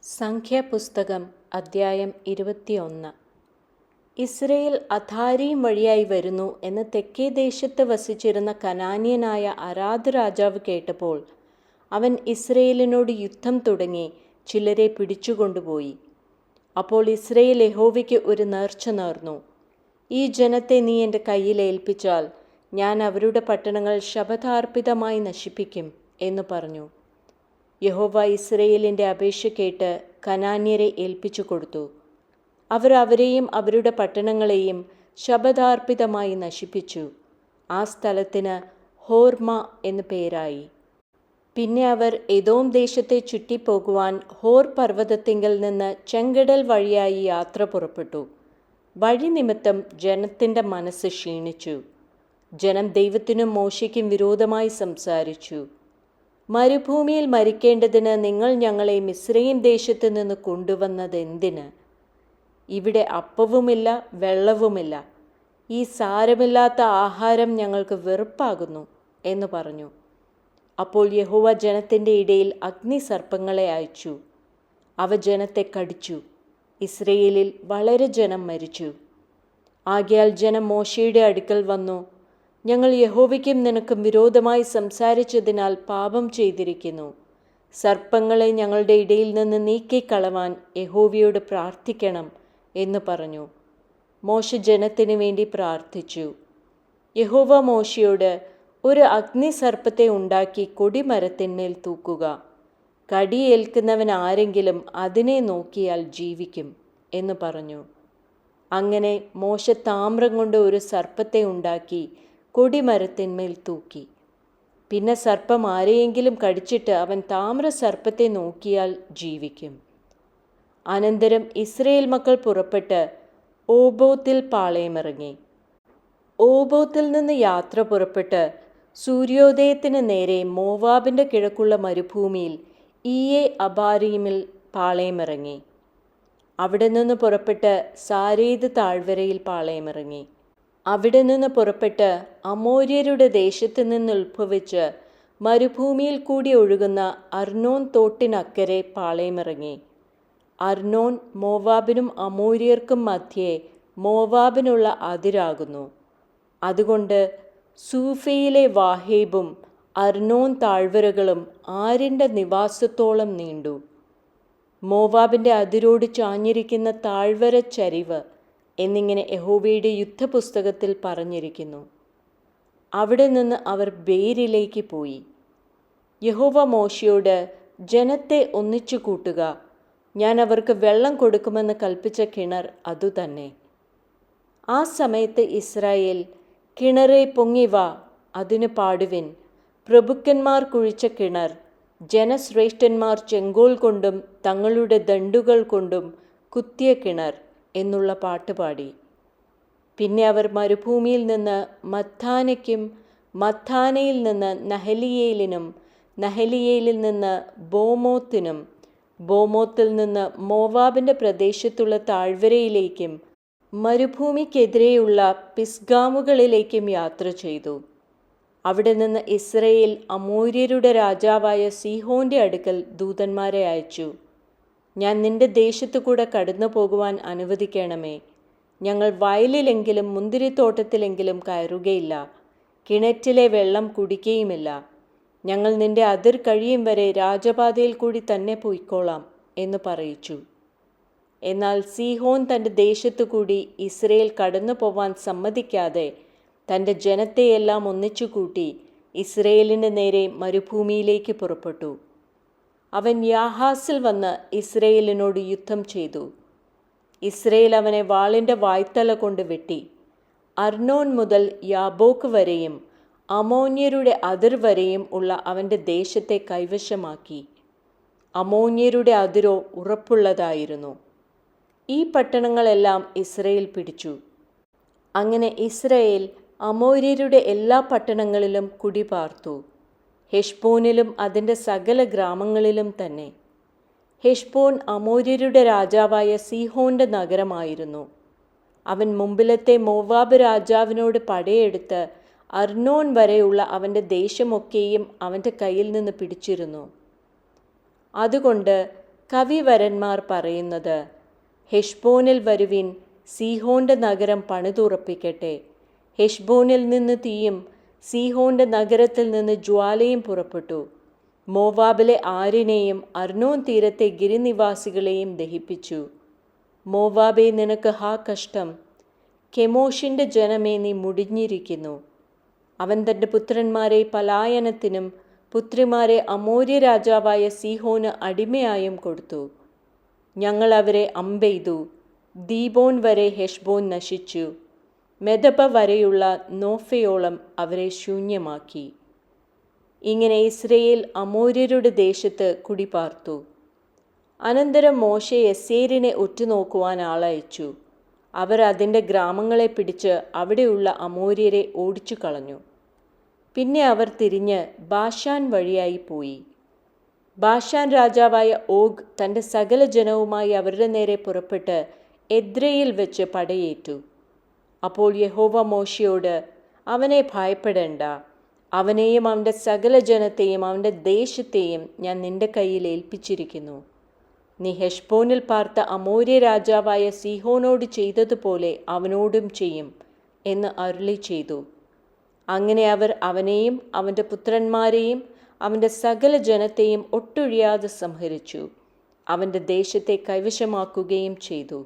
സംഖ്യാപുസ്തകം അദ്ധ്യായം 21. ഇസ്രയേൽ അഥാരീം വഴിയായി വരുന്നു എന്ന് തെക്കേ ദേശത്ത് വസിച്ചിരുന്ന കനാന്യനായ അരാദ് രാജാവ് കേട്ടപ്പോൾ അവൻ ഇസ്രയേലിനോട് യുദ്ധം തുടങ്ങി ചിലരെ പിടിച്ചുകൊണ്ടുപോയി. അപ്പോൾ ഇസ്രയേൽ യഹോവയ്ക്ക് ഒരു നേർച്ച നേർന്നു. ഈ ജനത്തെ നീ എൻ്റെ കയ്യിൽ ഏൽപ്പിച്ചാൽ ഞാൻ അവരുടെ പട്ടണങ്ങൾ ശപഥാർപ്പിതമായി നശിപ്പിക്കും എന്ന് പറഞ്ഞു. യഹോവ ഇസ്രയേലിൻ്റെ അപേക്ഷ കേട്ട് കനാന്യരെ ഏൽപ്പിച്ചു കൊടുത്തു. അവർ അവരെയും അവരുടെ പട്ടണങ്ങളെയും ശപഥാർപ്പിതമായി നശിപ്പിച്ചു. ആ സ്ഥലത്തിന് ഹോർമ എന്ന് പേരായി. പിന്നെ അവർ എദോം ദേശത്തെ ചുറ്റിപ്പോകുവാൻ ഹോർ പർവ്വതത്തിങ്കൽ നിന്ന് ചെങ്കടൽ വഴിയായി യാത്ര പുറപ്പെട്ടു. വഴി നിമിത്തം ജനത്തിൻ്റെ മനസ്സ് ക്ഷീണിച്ചു. ജനം ദൈവത്തിനും മോശയ്ക്കും വിരോധമായി സംസാരിച്ചു. മരുഭൂമിയിൽ മരിക്കേണ്ടതിന് നിങ്ങൾ ഞങ്ങളെ മിസ്രയീം ദേശത്തു നിന്ന് കൊണ്ടുവന്നതെന്തിന്? ഇവിടെ അപ്പവുമില്ല വെള്ളവുമില്ല. ഈ സാരമില്ലാത്ത ആഹാരം ഞങ്ങൾക്ക് വെറുപ്പാകുന്നു എന്ന് പറഞ്ഞു. അപ്പോൾ യഹോവ ജനത്തിൻ്റെ ഇടയിൽ അഗ്നിസർപ്പങ്ങളെ അയച്ചു. അവ ജനത്തെ കടിച്ചു. ഇസ്രയേലിൽ വളരെ ജനം മരിച്ചു. ആകയാൽ ജനം മോശയുടെ അടുക്കൽ വന്നു, ഞങ്ങൾ യഹോവയ്ക്കും നിനക്കും വിരോധമായി സംസാരിച്ചതിനാൽ പാപം ചെയ്തിരിക്കുന്നു. സർപ്പങ്ങളെ ഞങ്ങളുടെ ഇടയിൽ നിന്ന് നീക്കിക്കളവാൻ യഹോവയോട് പ്രാർത്ഥിക്കണം എന്ന് പറഞ്ഞു. മോശ ജനത്തിനു വേണ്ടി പ്രാർത്ഥിച്ചു. യഹോവ മോശയോട്, ഒരു അഗ്നിസർപ്പത്തെ ഉണ്ടാക്കി കൊടിമരത്തിന്മേൽ തൂക്കുക. കടിയേൽക്കുന്നവൻ ആരെങ്കിലും അതിനെ നോക്കിയാൽ ജീവിക്കും എന്ന് പറഞ്ഞു. അങ്ങനെ മോശ താമ്രം കൊണ്ട് ഒരു സർപ്പത്തെ ഉണ്ടാക്കി കൊടിമരത്തിന്മേൽ തൂക്കി. പിന്നെ സർപ്പം ആരെയെങ്കിലും കടിച്ചിട്ട് അവൻ താമ്ര സർപ്പത്തെ നോക്കിയാൽ ജീവിക്കും. അനന്തരം ഇസ്രയേൽ മക്കൾ പുറപ്പെട്ട് ഓബോത്തിൽ പാളയമിറങ്ങി. ഓബോത്തിൽ നിന്ന് യാത്ര പുറപ്പെട്ട് സൂര്യോദയത്തിന് നേരെ മോവാബിൻ്റെ കിഴക്കുള്ള മരുഭൂമിയിൽ ഈയെ അബാരീമിൽ പാളയമിറങ്ങി. അവിടെ നിന്ന് പുറപ്പെട്ട് സാരേദ് താഴ്വരയിൽ പാളയമിറങ്ങി. അവിടെ നിന്ന് പുറപ്പെട്ട് അമോര്യരുടെ ദേശത്ത് നിന്ന് ഉത്ഭവിച്ച് മരുഭൂമിയിൽ കൂടി ഒഴുകുന്ന അർണോൻ തോട്ടിനക്കരെ പാളയമിറങ്ങി. അർണോൻ മോവാബിനും അമോര്യർക്കും മധ്യേ മോവാബിനുള്ള അതിരാകുന്നു. അതുകൊണ്ട് സൂഫയിലെ വാഹേബും അർണോൻ താഴ്വരകളും ആരിൻ്റെ നിവാസത്തോളം നീണ്ടു. മോവാബിൻ്റെ അതിരോട് ചാഞ്ഞിരിക്കുന്ന താഴ്വര ചരിവ് എന്നിങ്ങനെ യഹോവയുടെ യുദ്ധപുസ്തകത്തിൽ പറഞ്ഞിരിക്കുന്നു. അവിടെ നിന്ന് അവർ ബേരിലേക്ക് പോയി. യഹോവ മോശയോട്, ജനത്തെ ഒന്നിച്ചു കൂട്ടുക, ഞാൻ അവർക്ക് വെള്ളം കൊടുക്കുമെന്ന് കൽപ്പിച്ച കിണർ അതുതന്നെ. ആ സമയത്ത് ഇസ്രായേൽ, കിണറെ പൊങ്ങിവാ, അതിന് പാടുവിൻ, പ്രഭുക്കന്മാർ കുഴിച്ച കിണർ, ജനശ്രേഷ്ഠന്മാർ ചെങ്കോൽ കൊണ്ടും തങ്ങളുടെ ദണ്ഡുകൾ കൊണ്ടും കുത്തിയ കിണർ എന്നുള്ള പാട്ടുപാടി. പിന്നെ അവർ മരുഭൂമിയിൽ നിന്ന് മത്ഥാനയ്ക്കും മത്ഥാനയിൽ നിന്ന് നഹലിയേലിനും നഹലിയേലിൽ നിന്ന് ബോമോത്തിനും ബോമോത്തിൽ നിന്ന് മോവാബിൻ്റെ പ്രദേശത്തുള്ള താഴ്വരയിലേക്കും മരുഭൂമിക്കെതിരെയുള്ള പിസ്ഗാമുകളിലേക്കും യാത്ര ചെയ്തു. അവിടെ നിന്ന് ഇസ്രയേൽ അമോര്യരുടെ രാജാവായ സീഹോൻ്റെ അടുക്കൽ ദൂതന്മാരെ അയച്ചു. ഞാൻ നിന്റെ ദേശത്തു കൂടെ കടന്നു പോകുവാൻ അനുവദിക്കണമേ. ഞങ്ങൾ വയലിലെങ്കിലും മുന്തിരിത്തോട്ടത്തിലെങ്കിലും കയറുകയില്ല, കിണറ്റിലെ വെള്ളം കുടിക്കുകയുമില്ല. ഞങ്ങൾ നിന്റെ അതിർ കഴിയും വരെ രാജപാതയിൽ കൂടി തന്നെ പോയിക്കോളാം എന്ന് പറയിച്ചു. എന്നാൽ സീഹോൻ തൻ്റെ ദേശത്തു കൂടി ഇസ്രയേൽ കടന്നു പോവാൻ സമ്മതിക്കാതെ തൻ്റെ ജനത്തെയെല്ലാം ഒന്നിച്ചു കൂട്ടി ഇസ്രയേലിൻ്റെ നേരെ മരുഭൂമിയിലേക്ക് പുറപ്പെട്ടു. അവൻ യാഹാസിൽ വന്ന് ഇസ്രയേലിനോട് യുദ്ധം ചെയ്തു. ഇസ്രയേൽ അവനെ വാളിൻ്റെ വായ്ത്തല കൊണ്ട് വെട്ടി. അർണോൻ മുതൽ യാബോക്ക് വരെയും അമോന്യരുടെ അതിർ വരെയും ഉള്ള അവൻ്റെ ദേശത്തെ കൈവശമാക്കി. അമോന്യരുടെ അതിരോ ഉറപ്പുള്ളതായിരുന്നു. ഈ പട്ടണങ്ങളെല്ലാം ഇസ്രയേൽ പിടിച്ചു. അങ്ങനെ ഇസ്രയേൽ അമോര്യരുടെ എല്ലാ പട്ടണങ്ങളിലും കുടിപാർത്തു, ഹെഷ്ബോനിലും അതിൻ്റെ സകല ഗ്രാമങ്ങളിലും തന്നെ. ഹെഷ്ബോൻ അമോര്യരുടെ രാജാവായ സീഹോൻ്റെ നഗരമായിരുന്നു. അവൻ മുമ്പിലത്തെ മോവാബ് രാജാവിനോട് പടയെടുത്ത് അർണോൻ വരെയുള്ള അവൻ്റെ ദേശമൊക്കെയും അവൻ്റെ കയ്യിൽ നിന്ന് പിടിച്ചിരുന്നു. അതുകൊണ്ട് കവിവരന്മാർ പറയുന്നത്, ഹെഷ്ബോനിൽ വരുവിൻ, സീഹോന്റെ നഗരം പണിതുറപ്പിക്കട്ടെ. ഹെഷ്ബോനിൽ നിന്ന് തീയും സീഹോന്റെ നഗരത്തിൽ നിന്ന് ജ്വാലയും പുറപ്പെട്ടു. മോവാബിലെ ആരിനെയും അർണോൻ തീരത്തെ ഗിരിനിവാസികളെയും ദഹിപ്പിച്ചു. മോവാബേ, നിനക്ക് ഹാ കഷ്ടം! കെമോഷിന്റെ ജനമേ, നീ മുടിഞ്ഞിരിക്കുന്നു. അവൻ തൻ്റെ പുത്രന്മാരെ പലായനത്തിനും പുത്രിമാരെ അമോര്യ രാജാവായ സീഹോന് അടിമയായും കൊടുത്തു. ഞങ്ങൾ അവരെ അമ്പെയ്തു. ദീബോൻ വരെ ഹെഷ്ബോൻ നശിച്ചു. മെദബ വരെയുള്ള നോഫയോളം അവരെ ശൂന്യമാക്കി. ഇങ്ങനെ ഇസ്രയേൽ അമോര്യരുടെ ദേശത്ത് കുടിപാർത്തു. അനന്തരം മോശെ യസേരിനെ ഉറ്റുനോക്കുവാൻ ആളയച്ചു. അവർ അതിൻ്റെ ഗ്രാമങ്ങളെ പിടിച്ച് അവിടെയുള്ള അമോര്യരെ ഓടിച്ചു കളഞ്ഞു. പിന്നെ അവർ തിരിഞ്ഞ് ബാഷാൻ വഴിയായി പോയി. ബാഷാൻ രാജാവായ ഓഗ് തൻ്റെ സകല ജനവുമായി അവരുടെ നേരെ പുറപ്പെട്ട് എദ്രയിൽ വെച്ച് പടയേറ്റു. അപ്പോൾ യഹോവ മോശയോട്, അവനെ ഭയപ്പെടേണ്ട, അവനെയും അവൻ്റെ സകല ജനത്തെയും അവൻ്റെ ദേശത്തെയും ഞാൻ നിന്റെ കയ്യിൽ ഏൽപ്പിച്ചിരിക്കുന്നു. നീ ഹെഷ്ബോനിൽ പാർത്ത അമോര്യ രാജാവായ സീഹോനോട് ചെയ്തതുപോലെ അവനോടും ചെയ്യും എന്ന് അരുളി ചെയ്തു. അങ്ങനെ അവർ അവനെയും അവൻ്റെ പുത്രന്മാരെയും അവൻ്റെ സകല ജനത്തെയും ഒട്ടൊഴിയാതെ സംഹരിച്ചു. അവൻ്റെ ദേശത്തെ കൈവശമാക്കുകയും ചെയ്തു.